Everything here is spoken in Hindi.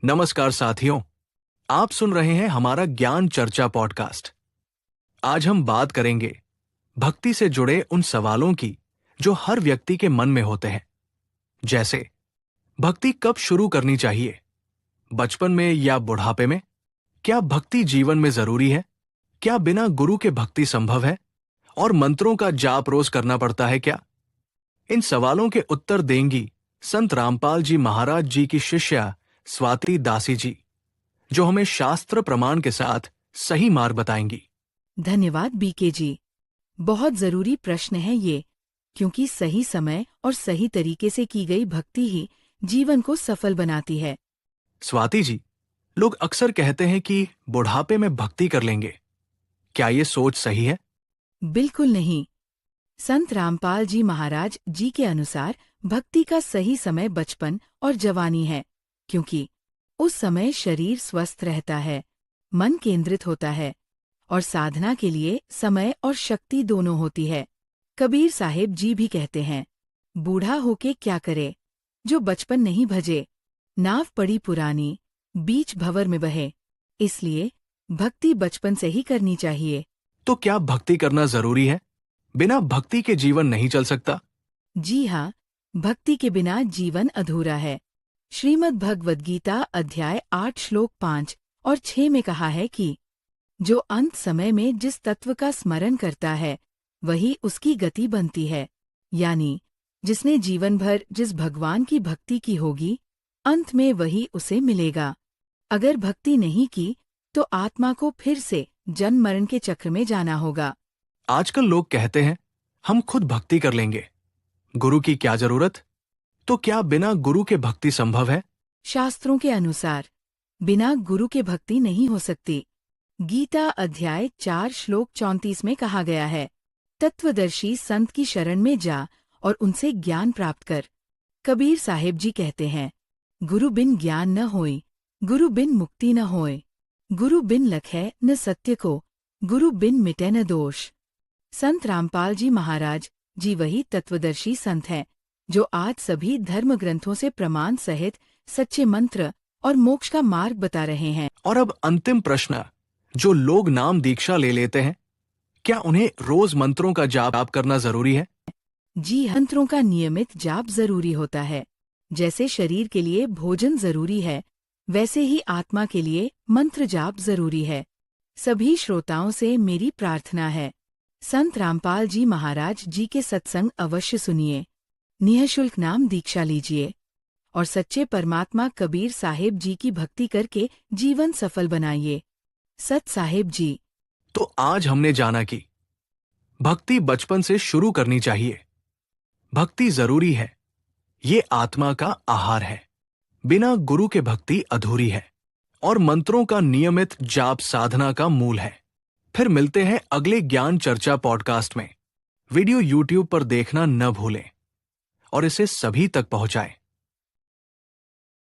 नमस्कार साथियों, आप सुन रहे हैं हमारा ज्ञान चर्चा पॉडकास्ट। आज हम बात करेंगे भक्ति से जुड़े उन सवालों की जो हर व्यक्ति के मन में होते हैं। जैसे, भक्ति कब शुरू करनी चाहिए? बचपन में या बुढ़ापे में? क्या भक्ति जीवन में जरूरी है? क्या बिना गुरु के भक्ति संभव है? और मंत्रों का जाप रोज करना पड़ता है क्या? इन सवालों के उत्तर देंगी संत रामपाल जी महाराज जी की शिष्या स्वाति दासी जी, जो हमें शास्त्र प्रमाण के साथ सही मार्ग बताएंगी। धन्यवाद बीके जी। बहुत जरूरी प्रश्न है ये, क्योंकि सही समय और सही तरीके से की गई भक्ति ही जीवन को सफल बनाती है। स्वाति जी, लोग अक्सर कहते हैं कि बुढ़ापे में भक्ति कर लेंगे। क्या ये सोच सही है? बिल्कुल नहीं। संत रामपाल जी महाराज जी के अनुसार भक्ति का सही समय बचपन और जवानी है, क्योंकि उस समय शरीर स्वस्थ रहता है, मन केंद्रित होता है और साधना के लिए समय और शक्ति दोनों होती है। कबीर साहिब जी भी कहते हैं, बूढ़ा होके क्या करे, जो बचपन नहीं भजे, नाव पड़ी पुरानी, बीच भंवर में बहे। इसलिए भक्ति बचपन से ही करनी चाहिए। तो क्या भक्ति करना जरूरी है? बिना भक्ति के जीवन नहीं चल सकता? जी हाँ, भक्ति के बिना जीवन अधूरा है। श्रीमद् भगवद गीता अध्याय 8 श्लोक 5 और 6 में कहा है कि जो अंत समय में जिस तत्व का स्मरण करता है वही उसकी गति बनती है। यानी जिसने जीवन भर जिस भगवान की भक्ति की होगी, अंत में वही उसे मिलेगा। अगर भक्ति नहीं की तो आत्मा को फिर से जन्म मरण के चक्र में जाना होगा। आजकल लोग कहते हैं हम खुद भक्ति कर लेंगे, गुरु की क्या जरूरत? तो क्या बिना गुरु के भक्ति संभव है? शास्त्रों के अनुसार बिना गुरु के भक्ति नहीं हो सकती। गीता अध्याय 4 श्लोक 34 में कहा गया है, तत्वदर्शी संत की शरण में जा और उनसे ज्ञान प्राप्त कर। कबीर साहिब जी कहते हैं, गुरु बिन ज्ञान न होय, गुरु बिन मुक्ति न होय, गुरु बिन लखै न सत्य को, गुरु बिन मिटै न दोष। संत रामपाल जी महाराज जी वही तत्वदर्शी संत हैं, जो आज सभी धर्म ग्रंथों से प्रमाण सहित सच्चे मंत्र और मोक्ष का मार्ग बता रहे हैं। और अब अंतिम प्रश्न, जो लोग नाम दीक्षा ले लेते हैं, क्या उन्हें रोज मंत्रों का जाप करना जरूरी है? जी, मंत्रों का नियमित जाप जरूरी होता है। जैसे शरीर के लिए भोजन जरूरी है, वैसे ही आत्मा के लिए मंत्र जाप जरूरी है। सभी श्रोताओं से मेरी प्रार्थना है, संत रामपाल जी महाराज जी के सत्संग अवश्य सुनिए, निःशुल्क नाम दीक्षा लीजिए और सच्चे परमात्मा कबीर साहिब जी की भक्ति करके जीवन सफल बनाइए। सत साहिब जी। तो आज हमने जाना कि भक्ति बचपन से शुरू करनी चाहिए। भक्ति जरूरी है, ये आत्मा का आहार है। बिना गुरु के भक्ति अधूरी है और मंत्रों का नियमित जाप साधना का मूल है। फिर मिलते हैं अगले ज्ञान चर्चा पॉडकास्ट में। वीडियो YouTube पर देखना न भूलें और इसे सभी तक पहुंचाएं।